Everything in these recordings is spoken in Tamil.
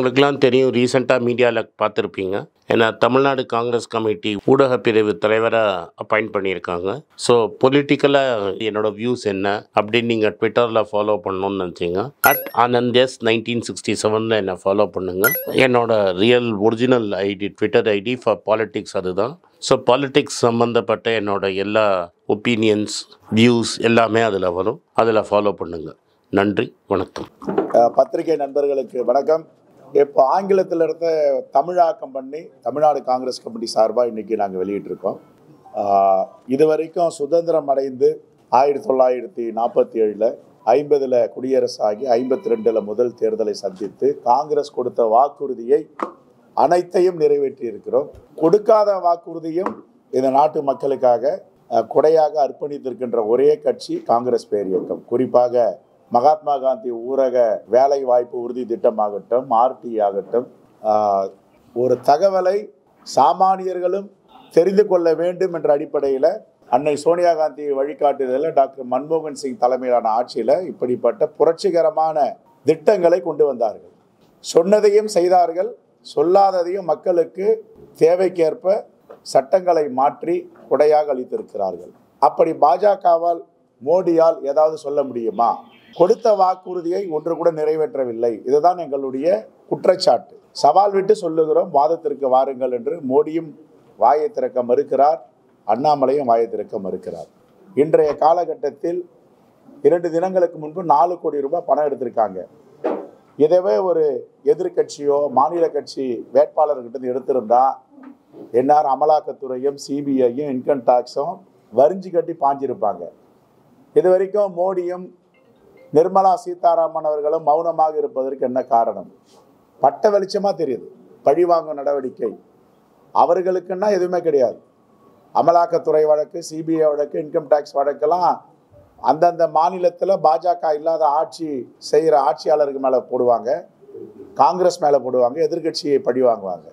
உங்களுக்கெல்லாம் தெரியும், ரீசெண்டாக மீடியாவில் பார்த்துருப்பீங்க. ஏன்னா தமிழ்நாடு காங்கிரஸ் கமிட்டி ஊடக பிரிவு தலைவராக அப்பாயிண்ட் பண்ணியிருக்காங்க. ஸோ பொலிட்டிக்கலாக என்னோட வியூஸ் என்ன அப்படின்னு நீங்கள் ட்விட்டரில் ஃபாலோ பண்ணணும்னு நினச்சிங்க, @AnandS 1967 என்னை ஃபாலோ பண்ணுங்கள். என்னோட real original ID, Twitter ID for politics அதுதான். ஸோ பாலிட்டிக்ஸ் சம்மந்தப்பட்ட என்னோட எல்லா ஒப்பீனியன்ஸ், வியூஸ் எல்லாமே அதில் வரும். அதில் ஃபாலோ பண்ணுங்கள். நன்றி, வணக்கம். பத்திரிகை நண்பர்களுக்கு வணக்கம். இப்போ ஆங்கிலத்தில் இருந்த தமிழாக்கம் பண்ணி தமிழ்நாடு காங்கிரஸ் கமிட்டி சார்பாக இன்றைக்கி நாங்கள் வெளியிட்டிருக்கோம். இது வரைக்கும் சுதந்திரம் அடைந்து 1947 50 குடியரசு ஆகி 52 முதல் தேர்தலை சந்தித்து காங்கிரஸ் கொடுத்த வாக்குறுதியை அனைத்தையும் நிறைவேற்றி இருக்கிறோம். கொடுக்காத வாக்குறுதியும் இந்த நாட்டு மக்களுக்காக கொடையாக அர்ப்பணித்திருக்கின்ற ஒரே கட்சி காங்கிரஸ் பேரியக்கம். குறிப்பாக மகாத்மா காந்தி ஊரக வேலை வாய்ப்பு உறுதி திட்டமாகட்டும், RT ஆகட்டும், ஒரு தகவலை சாமானியர்களும் தெரிந்து கொள்ள வேண்டும் என்ற அடிப்படையில் அன்னை சோனியா காந்தி வழிகாட்டுதலில் டாக்டர் மன்மோகன் சிங் தலைமையிலான ஆட்சியில் இப்படிப்பட்ட புரட்சிகரமான திட்டங்களை கொண்டு வந்தார்கள். சொன்னதையும் செய்தார்கள், சொல்லாததையும் மக்களுக்கு தேவைக்கேற்ப சட்டங்களை மாற்றி கொடையாக அளித்திருக்கிறார்கள். அப்படி பாஜகவால், மோடியால் ஏதாவது சொல்ல முடியுமா? கொடுத்த வாக்குறுதியை ஒன்று கூட நிறைவேற்றவில்லை. இதுதான் எங்களுடைய குற்றச்சாட்டு. சவால் விட்டு சொல்லுகிறோம், வாதத்திற்கு வாருங்கள் என்று மோடியும் வாயை திறக்க மறுக்கிறார், அண்ணாமலையும் வாயை திறக்க மறுக்கிறார். இன்றைய காலகட்டத்தில் 2 தினங்களுக்கு முன்பு 4 கோடி ரூபாய் பணம் எடுத்திருக்காங்க. இதவே ஒரு எதிர்கட்சியோ மாநில கட்சி வேட்பாளர்கிட்ட எடுத்திருந்தா என்ஆர் அமலாக்கத்துறையும் CBIயும் இன்கம் டாக்ஸும் வரிஞ்சு கட்டி பாஞ்சிருப்பாங்க. இது வரைக்கும் மோடியும் நிர்மலா சீதாராமன் அவர்களும் மௌனமாக இருப்பதற்கு என்ன காரணம்? பட்ட வெளிச்சமாக தெரியுது. பழிவாங்கும் நடவடிக்கை அவர்களுக்குன்னா எதுவுமே கிடையாது. அமலாக்கத்துறை வழக்கு, CBI வழக்கு, இன்கம் டாக்ஸ் வழக்கெல்லாம் அந்தந்த மாநிலத்தில் பாஜக இல்லாத ஆட்சி செய்கிற ஆட்சியாளருக்கு மேலே போடுவாங்க, காங்கிரஸ் மேலே போடுவாங்க, எதிர்கட்சியை பழி வாங்குவாங்க.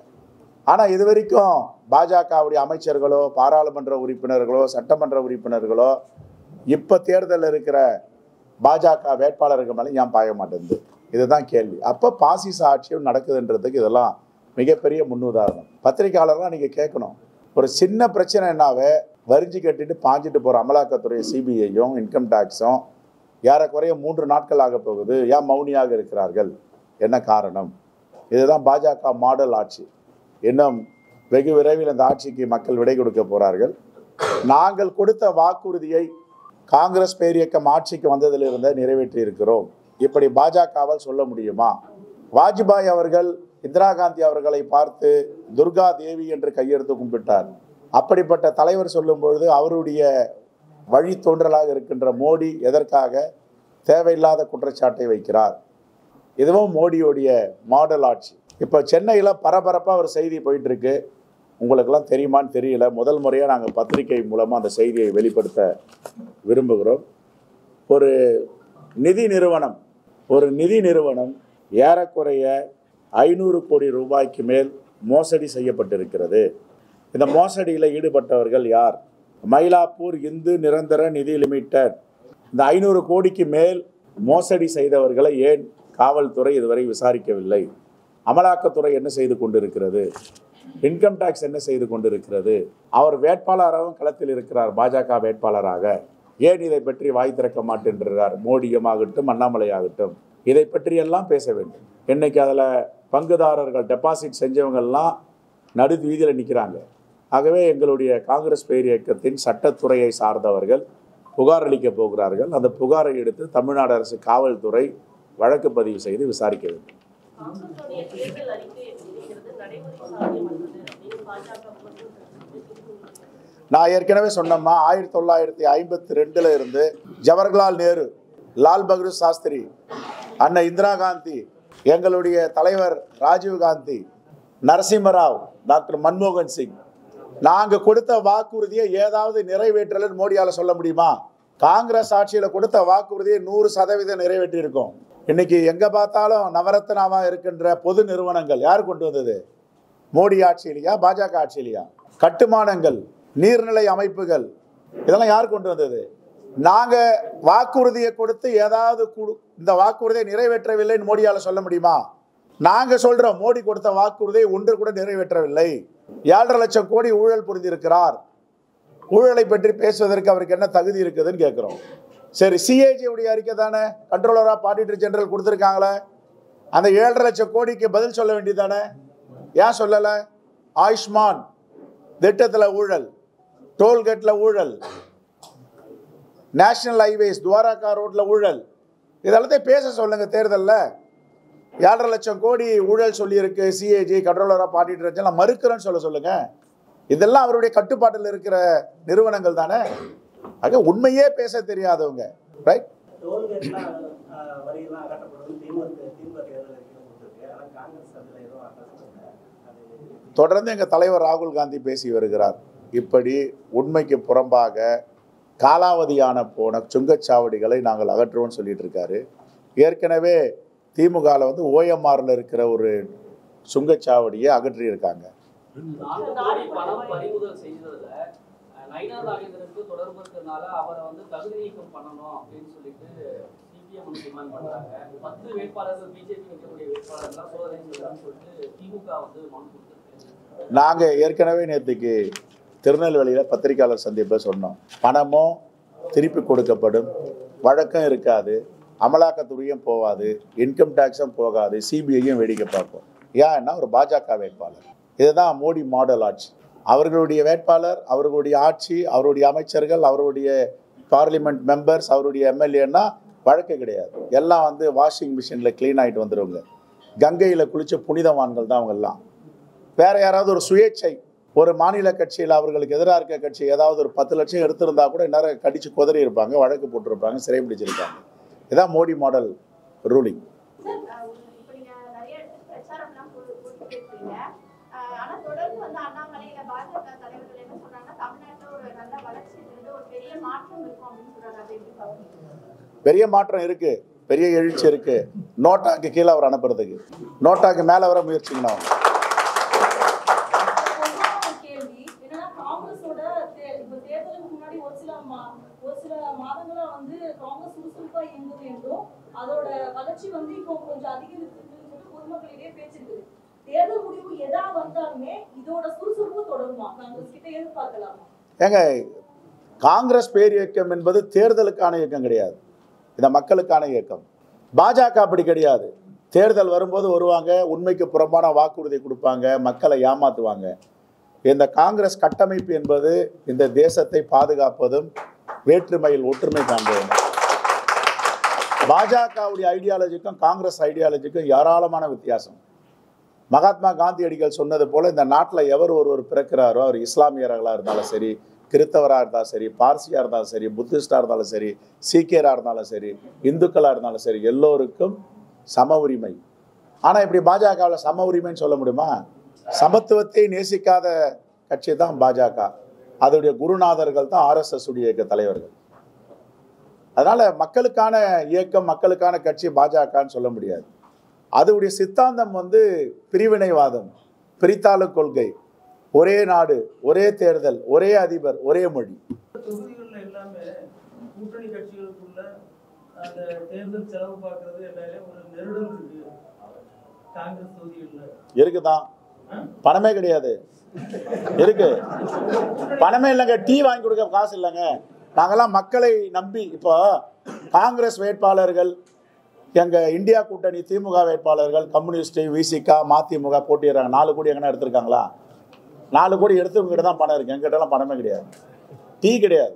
ஆனால் இது வரைக்கும் பாஜகவுடைய அமைச்சர்களோ, பாராளுமன்ற உறுப்பினர்களோ, சட்டமன்ற உறுப்பினர்களோ இப்போ தேர்தலில் இருக்கிற பாஜக வேட்பாளர்கள் மேலே ஏன் பாய மாட்டேங்குது? இதுதான் கேள்வி. அப்போ பாசிச ஆட்சியும் நடக்குதுன்றதுக்கு இதெல்லாம் மிகப்பெரிய முன்னுதாரணம். பத்திரிகையாளர்லாம் நீங்கள் கேட்கணும், ஒரு சின்ன பிரச்சனை என்னாவே வரிஞ்சு கட்டிட்டு பாஞ்சிட்டு போகிற அமலாக்கத்துறை, CBIயும் இன்கம் டாக்ஸும் ஏறக்குறைய 3 நாட்கள் ஆக போகுது. ஏன் மௌனியாக இருக்கிறார்கள்? என்ன காரணம்? இதுதான் பாஜக மாடல் ஆட்சி. இன்னும் வெகு விரைவில் இந்த ஆட்சிக்கு மக்கள் விடை கொடுக்க போகிறார்கள். நாங்கள் கொடுத்த வாக்குறுதியை காங்கிரஸ் பேரியக்கம் ஆட்சிக்கு வந்ததிலிருந்து நிறைவேற்றி இருக்கிறோம். இப்படி பாஜகவால் சொல்ல முடியுமா? வாஜ்பாய் அவர்கள் இந்திரா காந்தி அவர்களை பார்த்து துர்கா தேவி என்று கையெடுத்து கும்பிட்டார். அப்படிப்பட்ட தலைவர் சொல்லும் பொழுது அவருடைய வழித்தோன்றலாக இருக்கின்ற மோடி எதற்காக தேவையில்லாத குற்றச்சாட்டை வைக்கிறார்? இதுவும் மோடியுடைய மாடல் ஆட்சி. இப்போ சென்னையில் பரபரப்பாக ஒரு செய்தி போயிட்டுருக்கு. உங்களுக்கெல்லாம் தெரியுமான்னு தெரியல. முதல் முறையாக நாங்கள் பத்திரிகை மூலமாக அந்த செய்தியை வெளிப்படுத்த விரும்புகிறோம். ஒரு நிதி நிறுவனம் ஏறக்குறைய 500 கோடி ரூபாய்க்கு மேல் மோசடி செய்யப்பட்டிருக்கிறது. இந்த மோசடியில் ஈடுபட்டவர்கள் யார்? மயிலாப்பூர் இந்து நிரந்தர நிதி லிமிடெட். இந்த 500 கோடிக்கு மேல் மோசடி செய்தவர்களை ஏன் காவல்துறை இதுவரை விசாரிக்கவில்லை? அமலாக்கத்துறை என்ன செய்து கொண்டிருக்கிறது? இன்கம் டாக்ஸ் என்ன செய்து கொண்டிருக்கிறது? அவர் வேட்பாளராகவும் களத்தில் இருக்கிறார், பாஜக வேட்பாளராக. ஏன் இதை பற்றி வாய் திறக்க மாட்டேன்றார்? மோடியும் ஆகட்டும், அண்ணாமலை ஆகட்டும், இதை பற்றியெல்லாம் பேச வேண்டும். இன்னைக்கு அதில் பங்குதாரர்கள், டெபாசிட் செஞ்சவங்கள்லாம் நடு வீதியில் நிற்கிறாங்க. ஆகவே எங்களுடைய காங்கிரஸ் பேரியக்கத்தின் சட்டத்துறையை சார்ந்தவர்கள் புகார் அளிக்க போகிறார்கள். அந்த புகாரை எடுத்து தமிழ்நாடு அரசு காவல்துறை வழக்கு பதிவு செய்து விசாரிக்க வேண்டும். நான் ஏற்கனவே சொன்னோம்மா, 1952 இருந்து ஜவஹர்லால் நேரு, லால் பகதூர் சாஸ்திரி, அன்னை இந்திரா காந்தி, எங்களுடைய தலைவர் ராஜீவ் காந்தி, நரசிம்மராவ், டாக்டர் மன்மோகன் சிங், நாங்கள் கொடுத்த வாக்குறுதியை ஏதாவது நிறைவேற்றலன்னு மோடியால் சொல்ல முடியுமா? காங்கிரஸ் ஆட்சியில் கொடுத்த வாக்குறுதியை 100% நிறைவேற்றி இருக்கோம். இன்னைக்கு எங்கே பார்த்தாலும் நவரத்னாவாக இருக்கின்ற பொது நிறுவனங்கள் யார் கொண்டு வந்தது? மோடி ஆட்சியிலையா, பாஜக ஆட்சியிலையா? கட்டுமானங்கள், நீர்நிலை அமைப்புகள், இதெல்லாம் யார் கொண்டு வந்தது? நாங்கள் வாக்குறுதியை கொடுத்து ஏதாவது இந்த வாக்குறுதியை நிறைவேற்றவில்லைன்னு மோடியால் சொல்ல முடியுமா? நாங்கள் சொல்கிறோம், மோடி கொடுத்த வாக்குறுதியை ஒன்று கூட நிறைவேற்றவில்லை. 7.5 லட்சம் கோடி ஊழல் புரிந்திருக்கிறார். ஊழலை பற்றி பேசுவதற்கு அவருக்கு என்ன தகுதி இருக்குதுன்னு கேட்குறோம். சரி, சிஏஜி உடைய அறிக்கை தானே, கண்ட்ரோலர் ஆஃப் ஆடிட்டர் ஜெனரல் கொடுத்துருக்காங்களே, அந்த 7.5 லட்சம் கோடிக்கு பதில் சொல்ல வேண்டியதானே? ஏன் சொல்லலை? ஆயுஷ்மான் திட்டத்தில் ஊழல், டோல்கேட்டில் ஊழல், நேஷனல் ஹைவேஸ் துவாரகா ரோட்டில் ஊழல், இதெல்லாத்தையும் பேச சொல்லுங்க. தேர்தலில் 7.5 லட்சம் கோடி ஊழல் சொல்லியிருக்கு CAG, controller of auditor general, மறுக்கிறேன்னு சொல்லுங்க. இதெல்லாம் அவருடைய கட்டுப்பாட்டில் இருக்கிற நிறுவனங்கள் தானே. ஆக உண்மையே பேச தெரியாதவங்க, ரைட்? தொடர்ந்து எங்கள் தலைவர் ராகுல் காந்தி பேசி வருகிறார். இப்படி உண்மைக்கு புறம்பாக காலாவதியான போன சுங்கச்சாவடிகளை நாங்கள் அகற்றுவோம்னு சொல்லிட்டு இருக்காரு. ஏற்கனவே திமுகவில் வந்து ஓஎம்ஆரில் இருக்கிற ஒரு சுங்கச்சாவடியை அகற்றியிருக்காங்க. நாங்கள் ஏற்கனவே நேற்றுக்கு திருநெல்வேலியில் பத்திரிகையாளர் சந்திப்பில் சொன்னோம், பணமோ திருப்பி கொடுக்கப்படும், வழக்கம் இருக்காது, அமலாக்கத்துறையும் போகாது, இன்கம் டேக்ஸும் போகாது, சிபிஐயும் வேடிக்கை பார்ப்போம். ஏன்னா ஒரு பாஜக வேட்பாளர். இதுதான் மோடி மாடல் ஆட்சி. அவர்களுடைய வேட்பாளர், அவர்களுடைய ஆட்சி, அவருடைய அமைச்சர்கள், அவருடைய பார்லிமெண்ட் மெம்பர்ஸ், அவருடைய எம்எல்ஏன்னா வழக்கு கிடையாது. எல்லாம் வந்து வாஷிங் மிஷினில் க்ளீன் ஆகிட்டு வந்துடுவாங்க. கங்கையில் குளிச்ச புனிதவான்கள் தான் அவங்கெல்லாம். வேற யாராவது ஒரு சுயேட்சை ஒரு மாநில கட்சியில் அவர்களுக்கு எதிராக இருக்க கட்சி ஏதாவது ஒரு 10 லட்சம் எடுத்திருந்தா கூட நேரம் கடிச்சு குதறி இருப்பாங்க, வழக்கு போட்டிருப்பாங்க, சிறை பிடிச்சிருப்பாங்க. இதான் மோடி மாடல் ரூலிங். பெரிய மாற்றம் இருக்கு, பெரிய எழுச்சி இருக்கு. நோட்டாக்கு கீழே அவர் அனுப்புறதுக்கு, நோட்டாக்கு மேல வர முயற்சிக்கணும். ஏங்க, காங்கிரஸ் பேர் இயக்கம் என்பது தேர்தலுக்கான இயக்கம் கிடையாது, இந்த மக்களுக்கான இயக்கம். பாஜக அப்படி கிடையாது. தேர்தல் வரும்போது வருவாங்க, உண்மைக்கு புறம்பான வாக்குறுதி கொடுப்பாங்க, மக்களை ஏமாத்துவாங்க. இந்த காங்கிரஸ் கட்டமைப்பு என்பது இந்த தேசத்தை பாதுகாப்பதும் வேற்றுமையில் ஒற்றுமை காண்பதும். பாஜகவுடைய ஐடியாலஜிக்கும் காங்கிரஸ் ஐடியாலஜிக்கும் ஏராளமான வித்தியாசம். மகாத்மா காந்தியடிகள் சொன்னது போல, இந்த நாட்டில் எவர் ஒருவர் பிறக்கிறாரோ, அவர் இஸ்லாமியர்களாக இருந்தாலும் சரி, கிறிஸ்தவராக இருந்தாலும் சரி, பார்சியாக இருந்தாலும் சரி, புத்திஸ்டாக இருந்தாலும் சரி, சீக்கியராக இருந்தாலும் சரி, இந்துக்களாக இருந்தாலும் சரி, எல்லோருக்கும் சம உரிமை. ஆனால் இப்படி பாஜகவில் சம உரிமைன்னு சொல்ல முடியுமா? சமத்துவத்தை நேசிக்காத கட்சி தான் பாஜக. அதோடைய குருநாதர்கள் தான் RSS உடைய இயக்க தலைவர்கள். அதனால மக்களுக்கான இயக்கம், மக்களுக்கான கட்சி பாஜகன்னு சொல்ல முடியாது. அதோடைய சித்தாந்தம் வந்து பிரிவினைவாதம், பிரித்தாளு கொள்கை, ஒரே நாடு, ஒரே தேர்தல், ஒரே அதிபர், ஒரே மொழி. இருக்குதான், பணமே கிடையாது. இருக்கு, பணமே இல்லைங்க, டீ வாங்கி கொடுக்க காசு இல்லைங்க. நாங்கெல்லாம் மக்களை நம்பி. இப்போ காங்கிரஸ் வேட்பாளர்கள், எங்கள் இந்தியா கூட்டணி திமுக வேட்பாளர்கள், கம்யூனிஸ்ட், விசிகா, மதிமுக போட்டிடுறாங்க. 4 கோடி எங்கன்னா எடுத்திருக்காங்களா? 4 கோடி எடுத்தவங்ககிட்ட தான் பணம் இருக்குது, எங்கிட்டலாம் பணமே கிடையாது. டீ கிடையாது,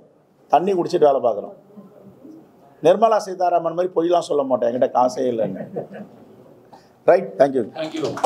தண்ணி குடிச்சிட்டு வேலை பார்க்குறோம். நிர்மலா சீதாராமன் மாதிரி பொய்லாம் சொல்ல மாட்டேன், என்கிட்ட காசே இல்லைன்னு. Right, thank you.